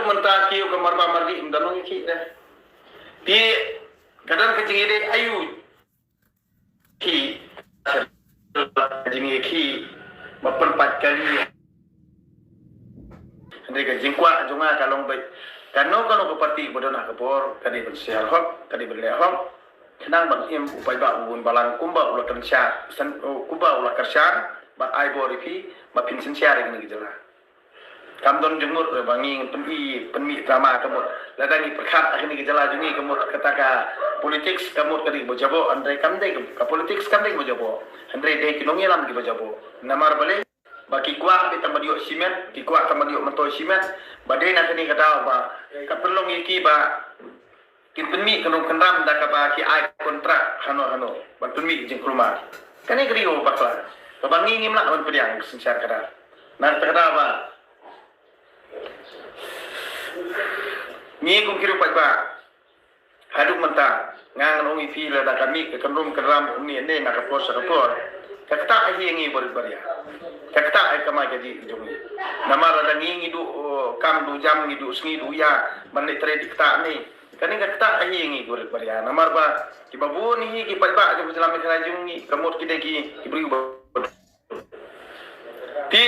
hadu mentah kiu ke marba mardi mdanong iki dah. Di kadang kecing ide ayu ki jingi ki maperempat kali. Andai ka jingkwa junga kalong baik. Kano ke parti bodona ke bor kadi bersiar hok kadi berleh hok. Kenang bang im upai ba ubun balang kumba ulah kerja kumba ulah kerja ba ai bor ipi ba pinsin siar ini gejala. Kamdon jemur bangi penmi drama kemut ladangi perkat akhirnya gejala jungi kemut kataka politik kemut kadi bojabo andai kamdai ka politik kamdai bojabo andai dei kinongi lam ki bojabo namar bale baki kuat kita madiok simet ki kuat kita madiok mentoi simet badai nak ni kata ba kapelong iki ba kin penmi kenong kendam dak ba ki ai kontrak hano ban penmi jeng rumah kani kriyo bakla to bangi ngimla ban pediang sensiar kada nan kada ba ni kum kiru ba haduk mentah ngang ongi fi la dak kami ke kenrum keram ni ne nak kapor sakapor kakta ahi ngi baria kakta ai kama jadi jongi namara da ngi du kam du jam ngi du sngi du ya man le tre dikta ni kani kakta ahi ngi baria namar ba ki babu ni ki palba jo jalam khala jungi kamot ki degi ki bri ti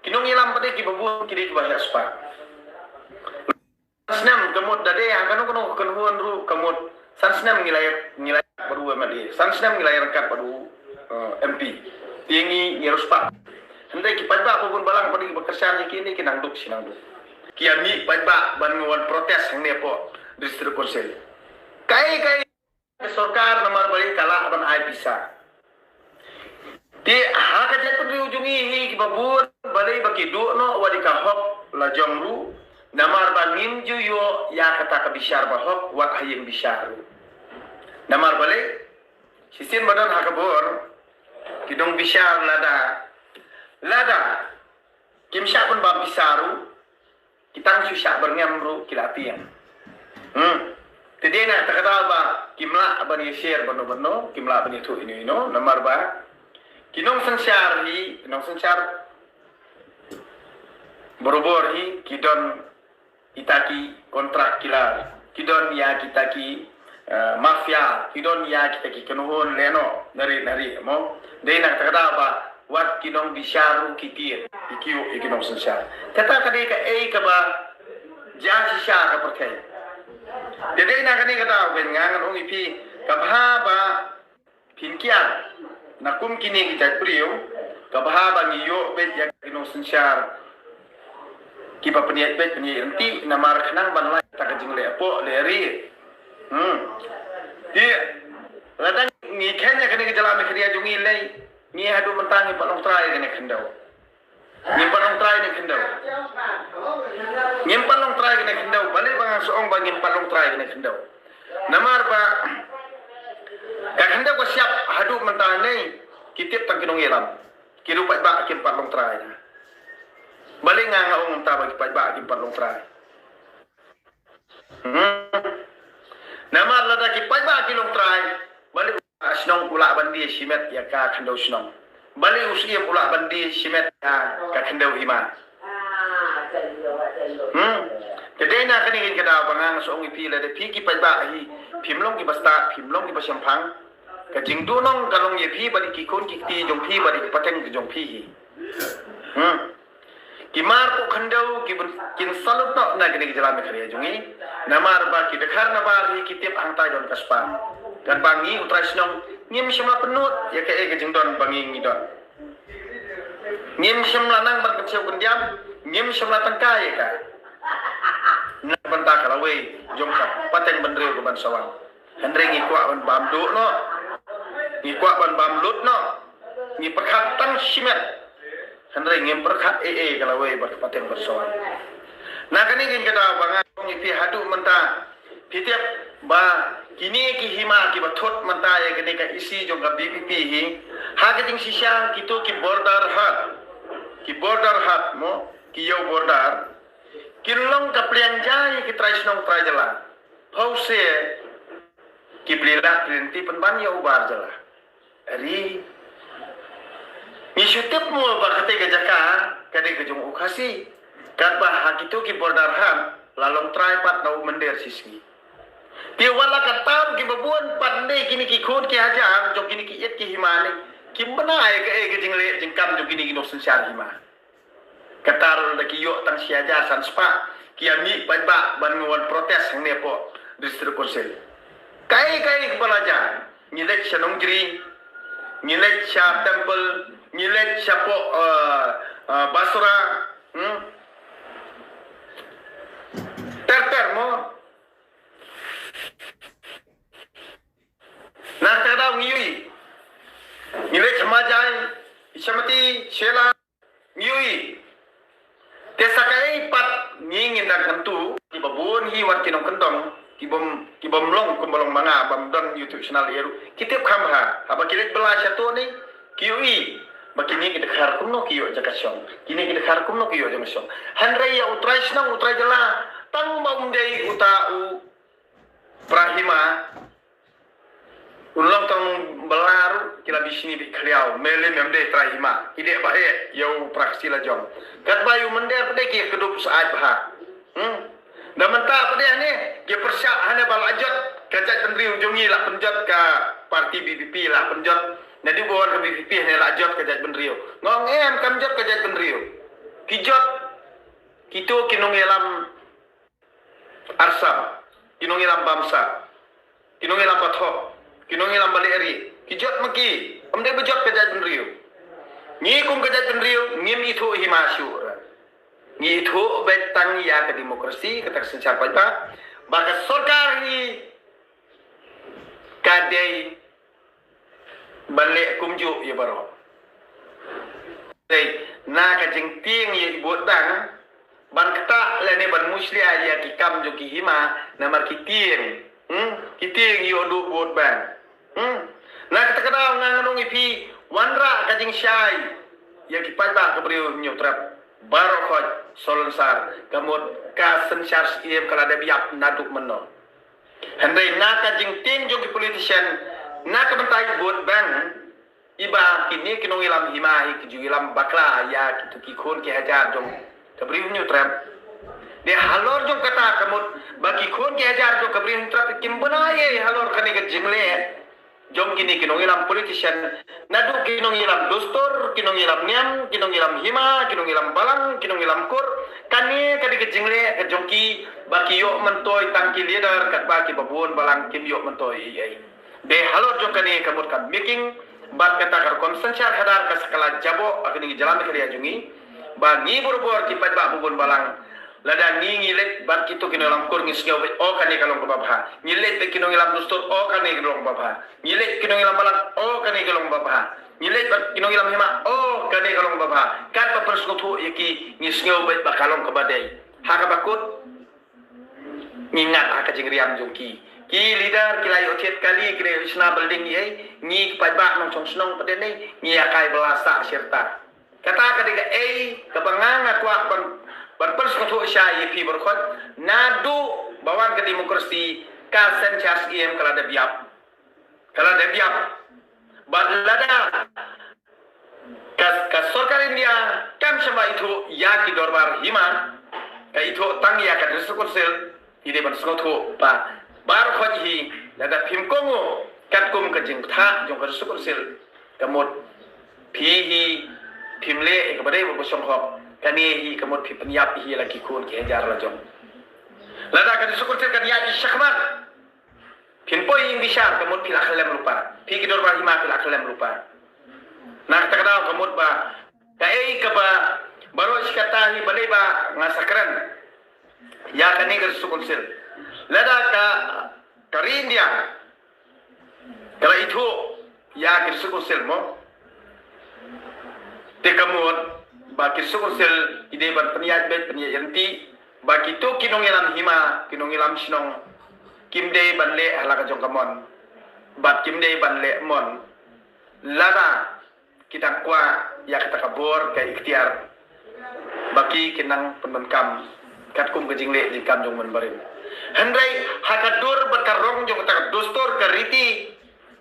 kinong ilam pade ki babu ki degi bahya spa snam kamot dade yang kanu kenhuan ru kamot sansnam ngilai baru mali sansnam ngilai rangkat baru MP tingi yeruspa hendak ki pajba pun balang padi bekerja ni kini kinang duk sinang duk kiami pajba banguan protes yang ni po distrik konsel kai sarkar nomor balik kalah ban ai bisa di hak aja tu ujungi hi ki babur balai baki du no wadi ka hok la jongru namar bangin ju yo ya kata ka bishar ba hok wat hayim bishar namar balai sistem badan hakabor kidong bishar lada kim syak pun bab bisaru kitang susyak berngam kilatian tadi nak tak kata ba kimla bani share bano kimla bani tu ini nomor ba kinong sensyar borobor hi kidon itaki kontrak kilar kidon ya kitaki mafia kidon ya kitaki kenuhun leno dari mo dei nak kata ba wat kinong bisharu kitir ikiu ikinong sensyar kata kadai ka ka ba jasi sya ka perkai dei nak kani kata ben ngangan ong ipi kabha ba pinkian nakum kini kita priyo kabha ba ngiyo bet ya kinong sensyar kipa peniat bet peniat enti namar kenang ban lai tak jing le apo leri dia ladang ni kenya kene ke jalan kerja jungi lai ni hadu mentang ni palong trai kene kendau ni palong trai ni kendau ni palong trai kene kendau balik bang soong bagi palong trai kene kendau namar ba ka kendau ko siap hadu mentang ni kitip tang kinong iram kiru pa ba kim palong trai balik nga ong ta bagi pa ba kim palong trai namar lada ki pa ba kilong trai balik asnong ula bandi simet ya ka khandau snong bali usiam ula bandi simet ya ka khandau hima jadi na kani kada bangang so ngi pila de piki pa ba hi phimlong ki basta phimlong ki pasampang ka jingdu nong kalong ye phi bali ki kon ki ti jong phi bali pateng ki jong phi hi ki mar ko khandau ki kin salut no na kani jalan me khare jongi namar ba ki dekhar na bar hi ki tip angtai don kaspan dan bangi utrasnong ngim semua penut ya ke jengdon bangi ngidon ngim semua nang berkecil kendiam ngim semua tengkai ka nak benta kalawe jongkap pateng bendreu ke ban sawang hendring ikwa ban bamdu no ikwa ban bamlut no ni perkhatan simet hendring ngim perkhat kalawe ber pateng bersawang nah kani gin kada bangang ngipi hadu menta pitiap ba kini ki hima ki bathot manta ya kene ka isi jong ka BPP hi ha ke ting sisya kitu ki border hat mo ki yo border kinlong ka pliang jai ki traisnong trajala pause ki blila printi penban ya ubar jala ari ni syutip mo ba kate gajaka kade ke jong ukasi kat ba hak itu ki bordarham lalong try pat nau mender sisgi dia wala katam ki babuan pandai kini ki khon ki hajar jo kini ki et ki himani ki benai ke jingle jingkam jo kini ki no sensyar hima katar da ki yo tang si hajar san spa ki ami ba ban ngwan protes hang ne po distrik konsel kai balajar nilek shanong jri nilek sha temple nilek sha po basura ter mo na kada ngiyui nilek samajai ishamati shela ngiyui tesakai pat ngingin dan kentu di babun hi war kinong kentong kibom long kumbalong manga bam don YouTube channel eru kitip khamha aba kilet bela satu ni kiui bakini kita khar kumno kiyo jakasyong kini kita khar kumno kiyo jakasyong hanrai ya utrai snang utrai jala tang maundei utau prahima ulong tang belaru kila bisini bi kriau mele memde trahima ide bahe yau praksila jong kat bayu mende pede ki kedup saat bah dah mentah pede ni ki persyak hanya balajat kajat pendri ujungi lah penjat ka parti BBP lah penjat jadi buat ke BBP hanya lajat kajat pendri ngongem kamjat kajat pendri kijot kitu kinong elam arsam kinong elam bamsa kinong elam bathok kinong elam baleri kijot maki amde bejot kajat pendri ni kum kajat pendri ngim itu himasyur ni itu betang ya ke demokrasi ketak secara pajak baka sorkar ni kadai balik kumju ya baro dei na ka jing ting ye ibodang ban kata lene ban muslia ya ki kam jo ki hima na mar ki ting kiting yo du bot ban na kata kada nganong ipi wanra ka jing syai ya ki pajak ke brio nyutrap baro khoj solonsar kamot ka sensyar iem kala de biap naduk meno handai na ka jing ting jo ki politician na ka bentai bot bang iba kini kinong ilam himahi ki ilam bakla ya kitu ki khon ki hajar jong kabri nyu trap de halor jong kata kamot baki khon ki hajar jo kabri nyu trap kimbana ye halor kani ke jingle jom kini kinong ilam politician nadu kinong ilam dostor kinong ilam niam kinong ilam hima kinong ilam balang kinong ilam kur kani kadi ke jingle ke jongki baki yo mentoy tangki leader kat baki babun balang kim yo mentoy ai de halor jong kani kamot kan making bat kata kar konsensyar hadar ka skala jabo akini jalan kari ajungi ba ngi bor ki pajba babun balang lada ngilet bat kitu kinolam kur ngisnyo o kani kalong babha ngilet be kinong ilam dostor o kani kalong babha ngilet kinong ilam balang o kani kalong babha ngilet bat kinong ilam hima o kani kalong babha kat pa persno thu yaki ngisnyo be bakalong kabadai haka bakut ngingat haka jingriam jungki ki leader kilai ochet kali kire isna building ye ngi pajba nong chong snong pade nei ngi akai belasa serta kata kadiga kabanganga kwa ban persno thu sya yipi berkhot nadu bawan ke demokrasi ka senchas em kala de biap ban lada ka sarkar India kam sama itu ya ki dorbar hima ka itu tang ya ka resukonsel ide ban sngo thu pa bar khoj hi lada phim kongo kat kum ka jing tha jong ka resukonsel kamot phi hi phimle ka badai bo song hok kani hi kamot phi penyap hi lagi kun ke jar la jong lada ka resukonsel kan ya ki shakmat phin poi ing bishar kamot phi lakhlem lupa phi ki dorbar hima phi lakhlem lupa nak takda kamot ba ka ka ba baro sikata hi balai ba ngasakran ya kani ka resukonsel lada ka India kala itu ya kirsukonsel mo te kamot ba kirsukonsel ide ban peniyat bet peniyanti ba kitu kinong ilam hima kinong ilam sinong kimde banle halaka jong kamon bat kimde banle mon lada kita kwa ya kita kabur ke ikhtiar baki kinang penbenkam kat kum kejingle jingkam jong menbarim Henry hakadur bakarong jong tak dostor kariti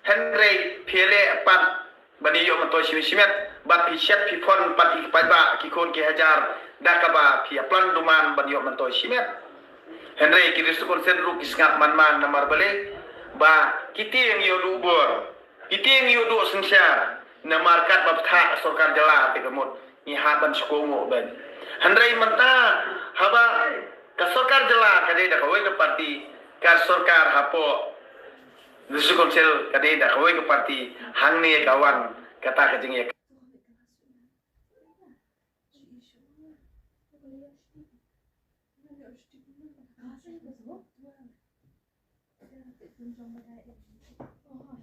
Henry phele pat bani yo manto simet bat piset pifon pat ikpat ba ki kon ki hajar dakaba pia plan duman banyo mantoy simet Henry kiri sukun senru kisngat man namar balik ba kiti yang yodu bor kiti yang yodu sensyar namar kat babtha sorkar jala te kamut ni haban sukomo ben Henry menta haba ka sorkar jala kade da kawai ke parti ka sorkar hapo sukun sel kade da kawai ke parti hangni kawan kata kajing ya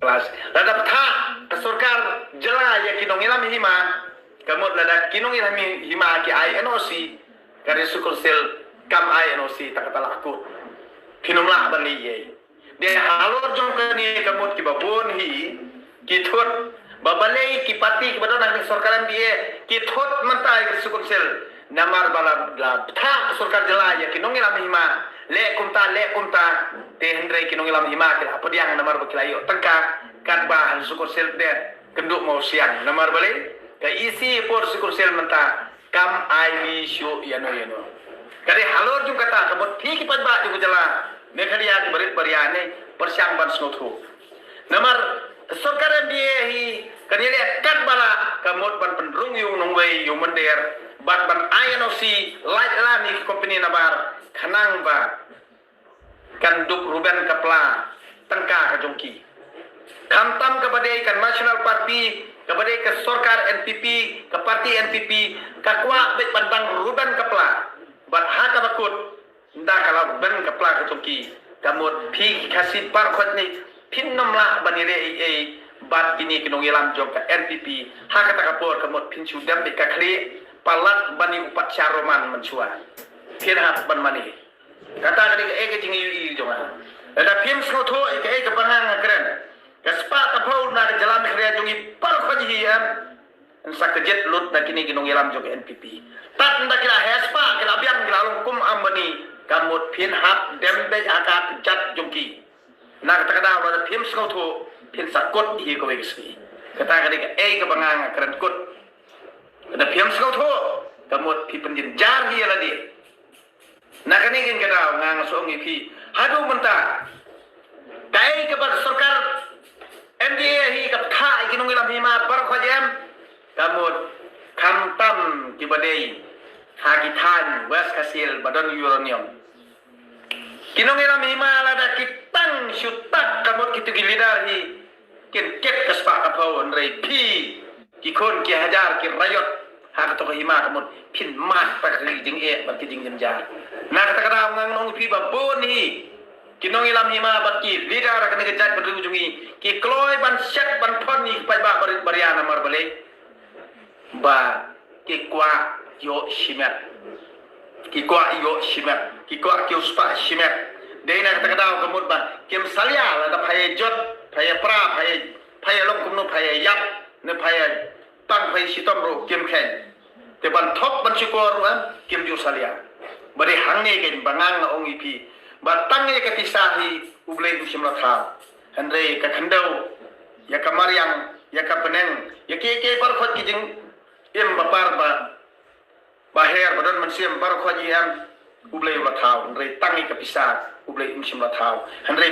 kelas ladap tha kesorkar jela ya kinong ilam hima kamut ladak kinong ilam hima ki INOC kare sukul sel kam INOC takatala aku kinong la bani ye de halor jong kani kamut ki babon hi ki thot babalei ki pati ki badon nang sorkaran die ki thot mantai ki sukul sel namar bala la tha sorkar jela ya kinong ilam hima le kumta te hendrai kinong ilam hima ke apa dia namar bakilayo tengka kan ba syukur sel de kenduk mau siang namar balik ka isi por syukur sel menta kam ai syu yano kade halor jung kata kabot thik pat ba ju jala ne khadiya ke barit bariane persyang ban snothu namar sorkaran dia hi kaniya kat bala kamot ban pendrung yu nongwei yu mender bat ban INOC light la ni company nabar khanang ba kanduk Ruben Kapla tengka ke jongki khamtam kepada ikan National Party kepada ke sorkar NPP ke parti NPP kakwa bet bantang Ruben Kapla bat haka bakut nda kala Ruben Kapla ke jongki kamut pi kasih par khot ni pinnom la banire bat kini kinong ilam jong ke NPP haka takapor kamut pinchu dam be kakli palat bani upat syaroman mensua pinhat ban mani kata kali ke jingi yu jonga ada pim snotho ke panhang keren kaspa tapau na jalan khria jongi par khaji am sak jet lut na kini ginong ilam jog NPP tat nda kira hespa kira biang kira kum ambani kamut pin hap dembe akat jat jongki na kata kada ada pim snotho pin sakot hi ko wegsi kata kali ke panhang keren kut ada pim snotho kamut pi penjin jar hi ala dia nak ni kan kita ngang song ipi hadu menta dai ke bar sarkar MDA hi kap tha kinong ilam hima bar khojem kamut khamtam ki badei hagitan was kasil badon uranium kinong ilam hima lada kitang syutak kamut kitu gilidar hi kin ket kaspa kapau rei pi ki kon ki hajar ki rayot hak to hima kamut pin mat pakri jing bat ki jing jar na kata kata ngang nong pi babon hi kinong ilam hima bat ki lidar kan ngejat berdung jungi ki kloy ban set ban phon ni pa ba bariana mar bale ba ki kwa yo shimer ki kwa ki uspa shimer dei na kata kata kamut ba kim salya la da phaye jot phaye pra phaye long kum no phaye yap ne phaye tang phaye sitom ro kim khen te ban thok ban chikor wa kim ju salya bari hangne gen bangang ong ipi batang ye katisahi ublei du simla tha andre ka khandau ya kamariang ya ka peneng ya ke par khot ki jing em bapar baher badon man sim par khot ji am ublei la tha andre tangi ka pisah ublei im simla tha andre